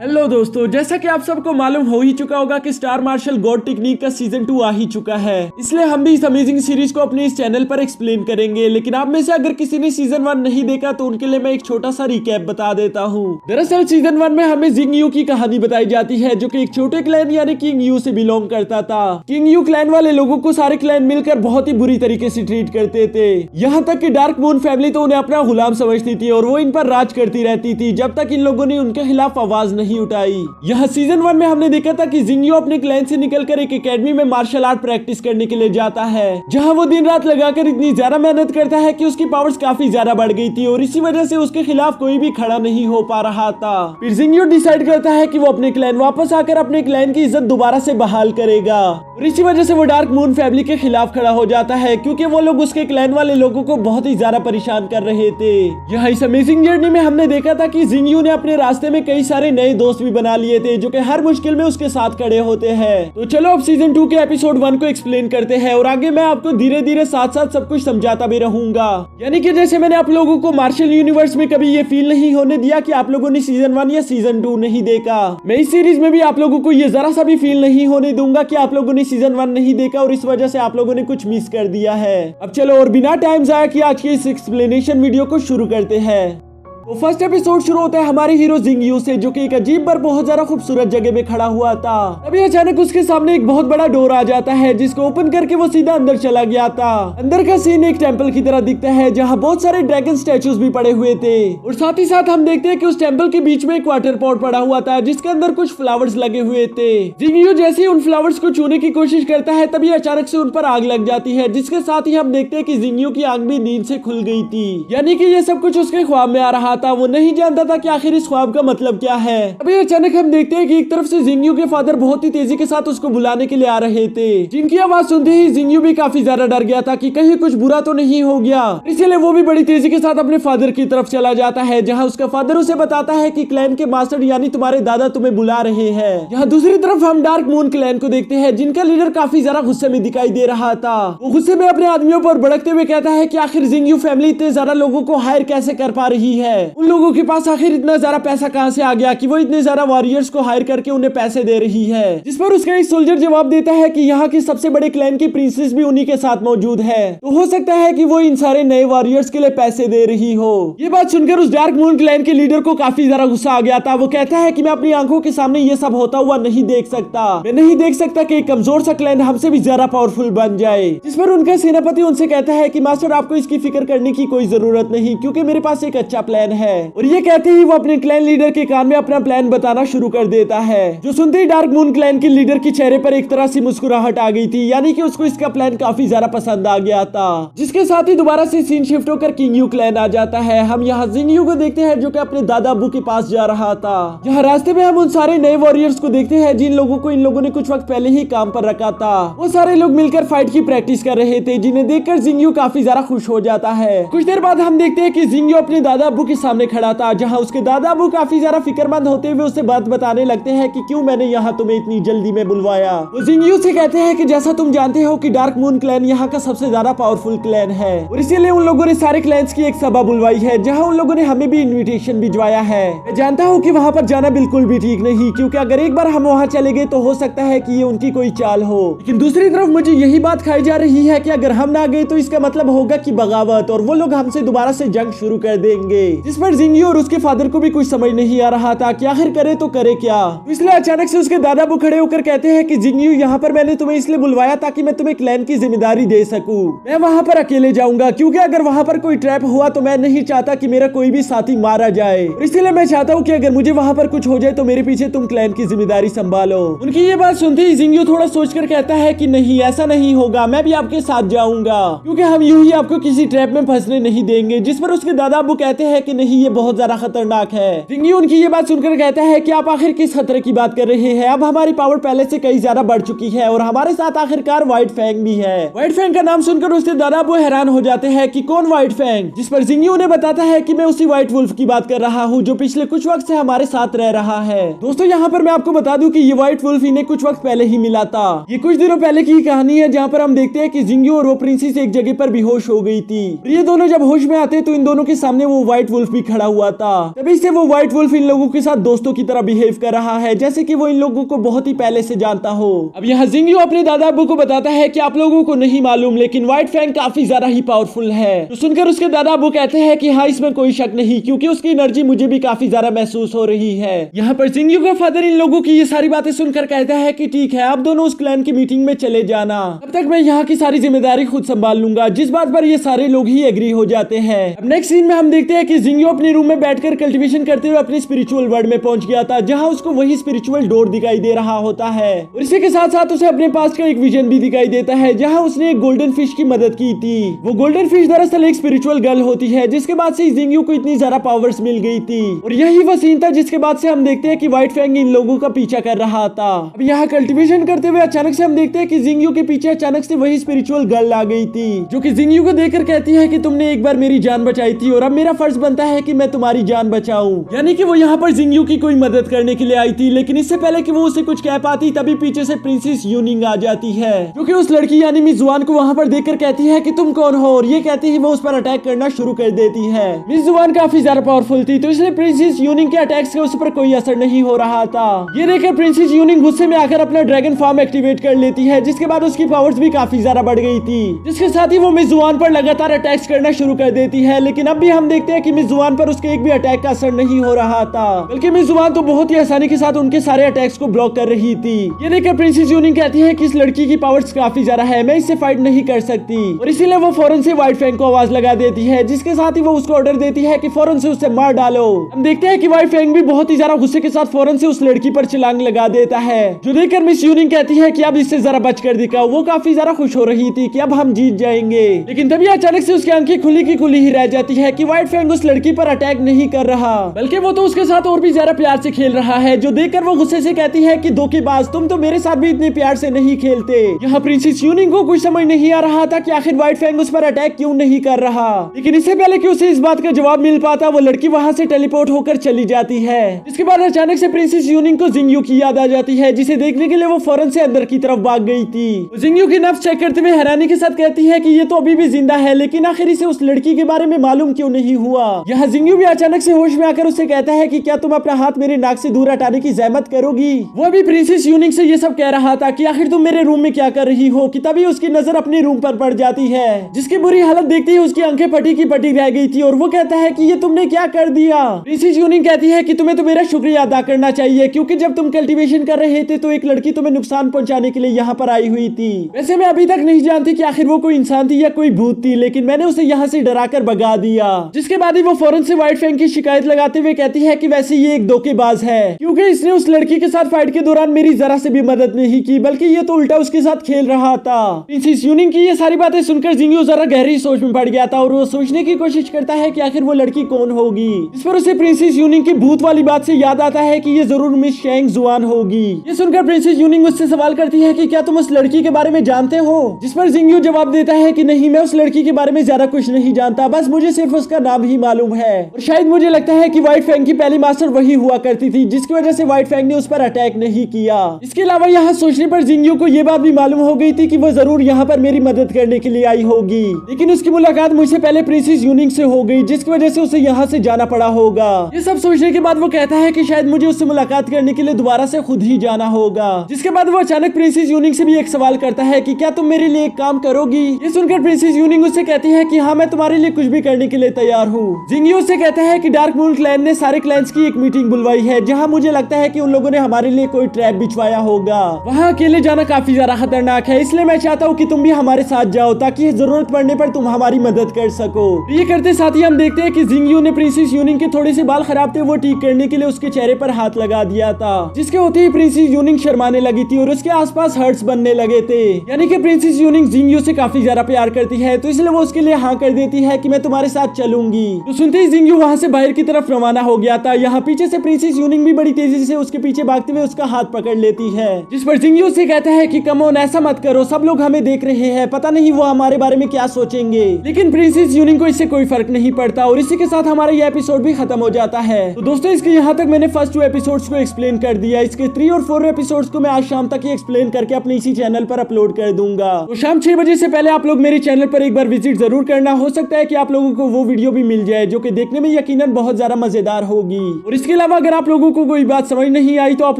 Hello दोस्तों, जैसा कि आप सबको मालूम हो ही चुका होगा कि स्टार मार्शल गॉड टेक्निक का सीजन 2 आ ही चुका है। इसलिए हम भी इस अमेजिंग सीरीज को अपने इस चैनल पर एक्सप्लेन करेंगे। लेकिन आप में से अगर किसी ने सीजन 1 नहीं देखा तो उनके लिए मैं एक छोटा सा रिकैप बता देता हूँ। दरअसल सीजन 1 में हमें जिंग यू की कहानी बताई जाती है, जो कि एक छोटे क्लैन यानी किंग यू से बिलोंग करता था। किंग यू क्लैन वाले लोगों को सारे क्लैन मिलकर बहुत ही बुरी तरीके से ट्रीट करते थे। यहाँ तक कि डार्क मून फैमिली तो उन्हें अपना गुलाम समझती थी और वो इन पर राज करती रहती थी, जब तक इन लोगों ने उनके खिलाफ आवाज नहीं उठाई। यहाँ सीजन 1 में हमने देखा था कि जिंग यू अपने क्लैन से निकलकर एक एकेडमी में मार्शल आर्ट प्रैक्टिस करने के लिए जाता है, जहाँ वो दिन रात लगाकर इतनी ज्यादा मेहनत करता है कि उसकी पावर्स काफी ज्यादा बढ़ गई थी और इसी वजह से उसके खिलाफ कोई भी खड़ा नहीं हो पा रहा था। फिर जिंग यू डिसाइड करता है कि वो अपने क्लैन वापस आकर अपने क्लैन की इज्जत दोबारा से बहाल करेगा और इसी वजह से वो डार्क मून फैमिली के खिलाफ खड़ा हो जाता है, क्योंकि वो लोग उसके क्लैन वाले लोगों को बहुत ही ज्यादा परेशान कर रहे थे। यहाँ इस अमेजिंग जर्नी में हमने देखा था कि जिंग यू ने अपने रास्ते में कई सारे नए दोस्त भी बना लिए थे, जो कि हर मुश्किल में उसके साथ खड़े होते हैं। तो चलो अब सीजन 2 के एपिसोड 1 को एक्सप्लेन करते हैं और आगे मैं आपको धीरे धीरे साथ साथ सब कुछ समझाता भी रहूंगा। यानी कि जैसे मैंने आप लोगों को मार्शल यूनिवर्स में कभी ये फील नहीं होने दिया कि आप लोगों ने सीजन 1 या सीजन 2 नहीं देखा, मैं इस सीरीज में भी आप लोगों को ये जरा सा भी फील नहीं होने दूंगा कि आप लोगों ने सीजन 1 नहीं देखा और इस वजह से आप लोगों ने कुछ मिस कर दिया है। अब चलो और बिना टाइम जाया किए आज की इस एक्सप्लेनेशन वीडियो को शुरू करते हैं। तो फर्स्ट एपिसोड शुरू होता है हमारे हीरो जिंग यू से, जो कि एक अजीब पर बहुत ज्यादा खूबसूरत जगह में खड़ा हुआ था। अभी अचानक उसके सामने एक बहुत बड़ा डोर आ जाता है, जिसको ओपन करके वो सीधा अंदर चला गया था। अंदर का सीन एक टेंपल की तरह दिखता है, जहाँ बहुत सारे ड्रैगन स्टैचूज भी पड़े हुए थे और साथ ही साथ हम देखते हैं कि उस टेंपल के बीच में एक वाटर पॉट पड़ा हुआ था, जिसके अंदर कुछ फ्लावर्स लगे हुए थे। जिंग यू जैसे ही उन फ्लावर्स को छूने की कोशिश करता है, तभी अचानक से उन पर आग लग जाती है, जिसके साथ ही हम देखते हैं कि जिंग यू की आंख भी नींद से खुल गई थी। यानी कि ये सब कुछ उसके ख्वाब में आ रहा था। वो नहीं जानता था कि आखिर इस ख्वाब का मतलब क्या है। अभी अचानक हम देखते हैं कि एक तरफ से जिंग यू के फादर बहुत ही तेजी के साथ उसको बुलाने के लिए आ रहे थे, जिनकी आवाज सुनते ही जिंग यू भी काफी ज्यादा डर गया था कि कहीं कुछ बुरा तो नहीं हो गया। इसलिए वो भी बड़ी तेजी के साथ अपने फादर की तरफ चला जाता है, जहाँ उसका फादर उसे बताता है कि क्लैन के मास्टर यानी तुम्हारे दादा तुम्हें बुला रहे हैं। यहाँ दूसरी तरफ हम डार्क मून क्लैन को देखते हैं, जिनका लीडर काफी ज्यादा गुस्से में दिखाई दे रहा था। वो गुस्से में अपने आदमियों पर भड़कते हुए कहता है कि आखिर जिंग यू फैमिली इतने ज्यादा लोगों को हायर कैसे कर पा रही है। उन लोगों के पास आखिर इतना ज्यादा पैसा कहां से आ गया कि वो इतने ज्यादा वॉरियर्स को हायर करके उन्हें पैसे दे रही है। जिस पर उसका एक सोल्जर जवाब देता है कि यहाँ की सबसे बड़े क्लैन की प्रिंसेस भी उन्हीं के साथ मौजूद है, तो हो सकता है कि वो इन सारे नए वॉरियर्स के लिए पैसे दे रही हो। ये बात सुनकर उस डार्क मून क्लैन के लीडर को काफी ज्यादा गुस्सा आ गया था। वो कहता है कि मैं अपनी आंखों के सामने ये सब होता हुआ नहीं देख सकता। मैं नहीं देख सकता कि एक कमजोर सा क्लैन हमसे भी ज्यादा पावरफुल बन जाए। जिस पर उनका सेनापति उनसे कहता है कि मास्टर आपको इसकी फिक्र करने की कोई जरूरत नहीं, क्योंकि मेरे पास एक अच्छा प्लान है। और ये कहते ही वो अपने क्लैन लीडर के कान में अपना प्लान बताना शुरू कर देता है, जो सुनते ही डार्क मून क्लैन के लीडर के चेहरे पर एक तरह से मुस्कुराहट आ गई थी। यानी कि उसको इसका प्लान काफी ज्यादा पसंद आ गया था, जिसके साथ ही दोबारा से सीन शिफ्ट होकर किंग यू क्लैन आ जाता है। हम यहाँ जिंग यू को देखते हैं, जो कि अपने दादा अबू के पास जा रहा था। यहाँ रास्ते में हम उन सारे नए वॉरियर्स को देखते हैं, जिन लोगों को इन लोगों ने कुछ वक्त पहले ही काम पर रखा था। वो सारे लोग मिलकर फाइट की प्रैक्टिस कर रहे थे, जिन्हें देखकर जिंग यू काफी ज्यादा खुश हो जाता है। कुछ देर बाद हम देखते हैं कि जिंग यू अपने दादा अबू के सामने खड़ा था, जहाँ उसके दादा अबू काफी ज्यादा फिक्रमंद होते हुए उसे बात बताने लगते हैं कि क्यों मैंने यहाँ तुम्हें इतनी जल्दी में बुलवाया। वो जिंग यू से कहते हैं कि जैसा तुम जानते हो कि डार्क मून क्लैन यहाँ का सबसे ज्यादा पावरफुल क्लैन है और इसीलिए उन लोगों ने सारे क्लैन्स की एक सभा बुलवाई है, जहाँ उन लोगों ने हमें भी इन्विटेशन भिजवाया है। मैं जानता हूँ कि वहाँ पर जाना बिल्कुल भी ठीक नहीं, क्योंकि अगर एक बार हम वहाँ चले गए तो हो सकता है कि ये उनकी कोई चाल हो। लेकिन दूसरी तरफ मुझे यही बात खाई जा रही है कि अगर हम ना गए तो इसका मतलब होगा कि बगावत, और वो लोग हमसे दोबारा से जंग शुरू कर देंगे। जिस पर जिंग यू और उसके फादर को भी कुछ समझ नहीं आ रहा था कि आखिर करे तो करे क्या। इसलिए अचानक से उसके दादा अबू खड़े होकर कहते हैं कि जिंग यू, यहाँ पर मैंने तुम्हें इसलिए बुलवाया ताकि मैं तुम्हें क्लैन की जिम्मेदारी दे सकूं। मैं वहाँ पर अकेले जाऊंगा, क्योंकि अगर वहाँ पर कोई ट्रैप हुआ तो मैं नहीं चाहता कि मेरा कोई भी साथी मारा जाए। इसलिए मैं चाहता हूँ कि अगर मुझे वहाँ पर कुछ हो जाए तो मेरे पीछे तुम क्लैन की जिम्मेदारी संभालो। उनकी ये बात सुनते ही जिंग यू थोड़ा सोचकर कहता है कि नहीं, ऐसा नहीं होगा, मैं भी आपके साथ जाऊंगा, क्योंकि हम यूं ही आपको किसी ट्रैप में फंसने नहीं देंगे। जिस पर उसके दादा अबू कहते हैं कि नहीं, ये बहुत ज्यादा खतरनाक है। जिंग यू उनकी ये बात सुनकर कहता है कि आप आखिर किस खतरे की बात कर रहे हैं। अब हमारी पावर पहले से कई ज्यादा बढ़ चुकी है और हमारे साथ आखिरकार व्हाइट फैंग भी है। व्हाइट फैंग का नाम सुनकर उसके दादा अबू हैरान हो जाते हैं कि कौन व्हाइट फैंग। जिस पर जिंग यू उन्हें बताता है कि मैं उसी व्हाइट वुल्फ की बात कर रहा हूँ, जो पिछले कुछ वक्त से हमारे साथ रह रहा है। दोस्तों, यहाँ पर मैं आपको बता दूं कि ये व्हाइट वुल्फ इन्हें कुछ वक्त पहले ही मिला था। ये कुछ दिनों पहले की कहानी है, जहाँ पर हम देखते हैं कि जिंग यू और वो प्रिंसेस एक जगह पर बेहोश हो गई थी। ये दोनों जब होश में आते तो इन दोनों के सामने वो व्हाइट वुल्फ भी खड़ा हुआ था। तभी से वो व्हाइट वुल्फ इन लोगों के साथ दोस्तों की तरह बिहेव कर रहा है, जैसे कि वो इन लोगों को बहुत ही पहले से जानता हो। अब यहाँ जिंगयू अपने दादा अब्बू को बताता है कि आप लोगों को नहीं मालूम, लेकिन व्हाइट फैंग काफी ज्यादा ही पावरफुल है। तो सुनकर उसके दादा अब्बू कहते हैं कि हाँ, इसमें कोई शक नहीं, क्योंकि उसकी एनर्जी मुझे भी काफी ज्यादा महसूस हो रही है। यहाँ पर जिंगयू का फादर इन लोगों की ये सारी बातें सुनकर कहता है कि ठीक है, आप दोनों उस क्लैन की मीटिंग में चले जाना, तब तक मैं यहाँ की सारी जिम्मेदारी खुद संभाल लूंगा। जिस बात पर ये सारे लोग ही एग्री हो जाते हैं। अब नेक्स्ट सीन में हम देखते हैं कि जिंगयू अपने रूम में बैठकर कल्टीवेशन करते हुए अपने स्पिरिचुअल वर्ल्ड में पहुंच गया था, जहाँ उसको वही स्पिरिचुअल डोर दिखाई दे रहा होता है। और इसी के साथ साथ उसे अपने पास का एक विजन भी दिखाई देता है, जहाँ उसने एक गोल्डन फिश की मदद की थी। वो गोल्डन फिश दरअसल एक स्पिरिचुअल गर्ल होती है, जिसके बाद से जिंगयू को इतनी ज्यादा पावर्स मिल गई थी। और यही वो सीन था जिसके बाद से हम देखते हैं कि व्हाइट फैंग इन लोगों का पीछा कर रहा था। अब यहाँ कल्टीवेशन करते हुए अचानक से हम देखते हैं कि जिंगयू के पीछे अचानक से वही स्पिरिचुअल गर्ल आ गई थी, जो कि जिंगयू को देखकर कहती है कि तुमने एक बार मेरी जान बचाई थी और अब मेरा फर्ज बनता है कि मैं तुम्हारी जान बचाऊं। यानी कि वो यहाँ पर जिंगयू की कोई मदद करने के लिए आई थी, लेकिन इससे पहले कि वो उसे कुछ कह पाती तभी पीछे से प्रिंसेस यूनिंग आ जाती है, जो कि उस लड़की यानी मिस जुआन को वहाँ पर देखकर कहती है कि तुम कौन हो, और ये कहती ही वो उस पर अटैक करना शुरू कर देती है। मिस जुआन काफी ज्यादा पावरफुल थी, तो इसलिए प्रिंसेस यूनिंग के अटैक्स का उस पर कोई असर नहीं हो रहा था। ये देखकर प्रिंसेस यूनिंग गुस्से में आकर अपना ड्रैगन फॉर्म एक्टिवेट कर लेती है, जिसके बाद उसकी पावर्स भी काफी ज्यादा बढ़ गई थी, जिसके साथ ही वो मिस जुआन पर लगातार अटैक्स करना शुरू कर देती है। लेकिन अब भी हम देखते हैं कि मिस जुआन पर उसके एक भी अटैक का असर नहीं हो रहा था, बल्कि मिस जुआन तो बहुत ही आसानी के साथ उनके सारे अटैक्स को ब्लॉक कर रही थी। ये देखकर प्रिंसेस यूनिंग कहती है कि इस लड़की की पावर्स काफी ज्यादा है, मैं इससे फाइट नहीं कर सकती, और इसीलिए वो फौरन से व्हाइट फैंग को आवाज लगा देती है, जिसके साथ ही वो उसको ऑर्डर देती है कि फौरन से उसे मार डालो। हम देखते हैं कि व्हाइट फैंग भी बहुत ही ज्यादा गुस्से के साथ फौरन से उस लड़की पर छलांग लगा देता है, जो देखकर मिस यूनिंग कहती है कि अब इससे जरा बचकर दिखाओ। वो काफी ज्यादा खुश हो रही थी कि अब हम जीत जाएंगे, लेकिन तभी अचानक से उसकी आंखें खुली की खुली ही रह जाती है कि व्हाइट फैंग उस लड़की पर अटैक नहीं कर रहा, बल्कि वो तो उसके साथ और भी ज्यादा प्यार से खेल रहा है, जो देखकर वो गुस्से से कहती है कि धोखेबाज, तुम तो मेरे साथ भी इतने प्यार से नहीं खेलते। यहाँ प्रिंसेस यूनिंग को कुछ समझ नहीं आ रहा था कि आखिर व्हाइट फैंग उस पर अटैक क्यों नहीं कर रहा, लेकिन इससे पहले कि उसे इस बात का जवाब मिल पाता, वो लड़की वहाँ से टेलीपोर्ट होकर चली जाती है। इसके बाद अचानक से प्रिंसेस यूनिंग को जिंगयू की याद आ जाती है, जिसे देखने के लिए वो फौरन से अंदर की तरफ भाग गई थी। जिंगयू की नब्ज चेक करते हुए हैरानी के साथ कहती है कि ये तो अभी भी जिंदा है, लेकिन आखिर इसे उस लड़की के बारे में मालूम क्यों नहीं हुआ। यहाँ जिंगयू भी अचानक से होश में आकर उससे कहता है कि क्या तुम अपना हाथ मेरे नाक से दूर हटाने की जहमत करोगी। वो अभी प्रिंसेस यूनिंग से ये सब कह रहा था कि आखिर तुम मेरे रूम में क्या कर रही हो, कि तभी उसकी नजर अपने रूम पर पड़ जाती है, जिसकी बुरी हालत देखते ही उसकी आंखें फटी की फटी रह गई थी, और वो कहता है कि ये तुमने क्या कर दिया। प्रिंसेस यूनिंग कहती है कि तुम्हें तो मेरा शुक्रिया अदा करना चाहिए, क्योंकि जब तुम कल्टीवेशन कर रहे थे तो एक लड़की तुम्हें नुकसान पहुंचाने के लिए यहाँ पर आई हुई थी। वैसे मैं अभी तक नहीं जानती कि आखिर वो कोई इंसान थी या कोई भूत थी, लेकिन मैंने उसे यहाँ से डराकर भगा दिया। जिसके बाद ही वो फौरन से व्हाइट फैंग की शिकायत लगाते हुए कहती है कि वैसे ये एक धोखेबाज है, क्योंकि इसने उस लड़की के साथ फाइट के दौरान मेरी जरा से भी मदद नहीं की, बल्कि ये तो उल्टा उसके साथ खेल रहा था। प्रिंसेस यूनिंग की ये सारी बातें सुनकर जिंगयू जरा गहरी सोच में पड़ गया था, और वो सोचने की कोशिश करता है कि आखिर वो लड़की कौन होगी। इस पर उसे प्रिंसेस यूनिंग की भूत वाली बात से याद आता है कि ये जरूर मिस शेंग जुआन होगी। ये सुनकर प्रिंसेस यूनिंग उससे सवाल करती है कि क्या तुम उस लड़की के बारे में जानते हो, जिस पर जिंगयू जवाब देता है कि नहीं, मैं उस लड़की के बारे में ज्यादा कुछ नहीं जानता, बस मुझे सिर्फ उसका नाम ही मालूम है, और शायद मुझे लगता है कि व्हाइट फैंग की पहली मास्टर वही हुआ करती थी, जिसकी वजह से व्हाइट फैंग ने उस पर अटैक नहीं किया। इसके अलावा यहाँ सोचने पर जिंगयू को ये बात भी मालूम हो गई थी कि वो जरूर यहाँ पर मेरी मदद करने के लिए आई होगी, लेकिन उसकी मुलाकात मुझसे पहले प्रिंसेस यूनिंग से हो गई, जिसकी वजह से उसे यहाँ से जाना पड़ा होगा। ये सब सोचने के बाद वो कहता है कि शायद मुझे उससे मुलाकात करने के लिए दोबारा से खुद ही जाना होगा। जिसके बाद वो अचानक प्रिंसेस यूनिंग से भी एक सवाल करता है कि क्या तुम मेरे लिए एक काम करोगी। ये सुनकर प्रिंसेस यूनिंग उससे कहती है कि हाँ, मैं तुम्हारे लिए कुछ भी करने के लिए तैयार हूँ। जिंगयू उससे कहता है कि डार्क मून क्लैन ने सारे क्लैंस की एक मीटिंग बुलवाई है, जहाँ मुझे लगता है कि उन लोगों ने हमारे लिए कोई ट्रैप बिछवाया होगा। वहाँ अकेले जाना काफी ज्यादा खतरनाक है, इसलिए मैं चाहता हूँ कि तुम भी हमारे साथ जाओ, ताकि जरूरत पड़ने पर तुम हमारी मदद कर सको। ये करते साथ ही हम देखते हैं कि जिंगयू ने प्रिंसेस यूनिंग के थोड़े से बाल खराब थे, वो ठीक करने के लिए उसके चेहरे पर हाथ लगा दिया था, जिसके होते ही प्रिंसेस यूनिंग शर्माने लगी थी और उसके आसपास हर्ट्स बनने लगे थे। यानी कि प्रिंसेस यूनिंग जिंगयू से काफी ज्यादा प्यार करती है, तो इसलिए वो उसके लिए हाँ कर देती है कि मैं तुम्हारे साथ चलूंगी। तो सुनते ही जिंगयू वहाँ से बाहर की तरफ रवाना हो गया था। यहाँ पीछे से प्रिंसेस यूनिंग भी बड़ी तेजी से उसके पीछे भागते हुए उसका हाथ पकड़ लेती है, जिस पर जिंगयू से कहता है कि कम ऑन, ऐसा मत करो, सब लोग हमें देख रहे हैं, पता नहीं वो हमारे बारे में क्या सोचेंगे। लेकिन प्रिंसेस यूनिंग को इससे कोई फर्क नहीं पड़ता, और इसी के साथ हमारा ये एपिसोड भी खत्म हो जाता है। तो दोस्तों, इसके यहाँ तक मैंने फर्स्ट 2 एपिसोड्स को एक्सप्लेन कर दिया। इसके 3 और 4 एपिसोड्स को मैं आज शाम तक ही एक्सप्लेन करके अपने इसी चैनल पर अपलोड कर दूंगा। तो शाम 6 बजे से पहले आप लोग मेरे चैनल पर एक बार विजिट जरूर करना। हो सकता है कि आप लोगों को वो वीडियो भी मिल जाए जो के देखने में यकीनन बहुत ज्यादा मजेदार होगी। और इसके अलावा अगर आप लोगों को कोई बात समझ नहीं आई तो आप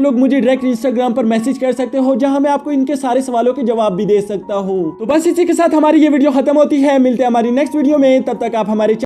लोग मुझे डायरेक्ट इंस्टाग्राम पर मैसेज कर सकते हो, जहां मैं आपको इनके सारे सवालों के जवाब भी दे सकता हूँ। तो बस इसी के साथ हमारी ये वीडियो खत्म होती है। मिलते हैं हमारी नेक्स्ट वीडियो में, तब तक आप हमारे